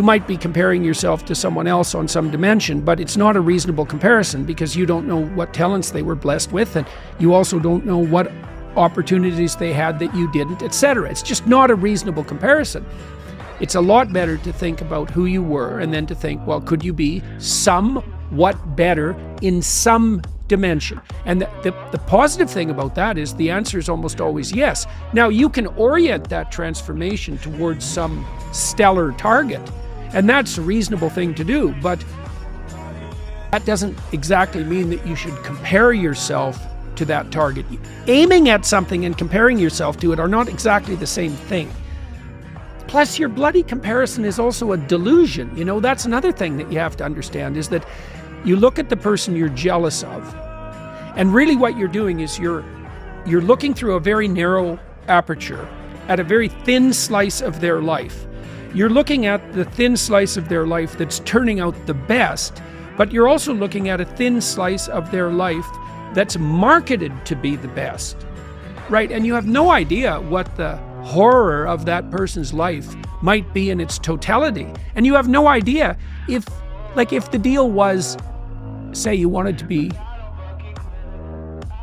You might be comparing yourself to someone else on some dimension, but it's not a reasonable comparison because you don't know what talents they were blessed with, and you also don't know what opportunities they had that you didn't, etc. It's just not a reasonable comparison. It's a lot better to think about who you were and then to think, well, could you be somewhat better in some dimension? And the positive thing about that is the answer is almost always yes. Now, you can orient that transformation towards some stellar target, and that's a reasonable thing to do, but that doesn't exactly mean that you should compare yourself to that target. Aiming at something and comparing yourself to it are not exactly the same thing. Plus, your bloody comparison is also a delusion. You know, that's another thing that you have to understand, is that you look at the person you're jealous of, and really what you're doing is you're looking through a very narrow aperture at a very thin slice of their life. You're looking at the thin slice of their life that's turning out the best, but you're also looking at a thin slice of their life that's marketed to be the best, right? And you have no idea what the horror of that person's life might be in its totality. And you have no idea if the deal was, say you wanted to be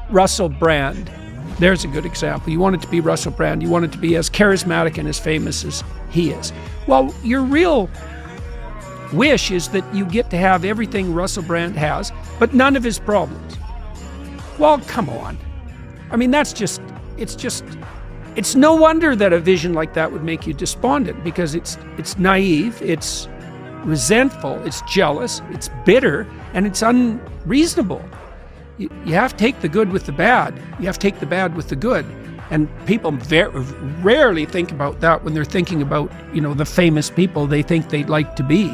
Russell Brand. There's a good example. You wanted to be Russell Brand. You wanted to be as charismatic and as famous as he is. Well, your real wish is that you get to have everything Russell Brand has, but none of his problems. Well, come on. I mean, it's no wonder that a vision like that would make you despondent, because it's naive, it's resentful, it's jealous, it's bitter, and it's unreasonable. You have to take the good with the bad. You have to take the bad with the good. And people rarely think about that when they're thinking about, the famous people they think they'd like to be.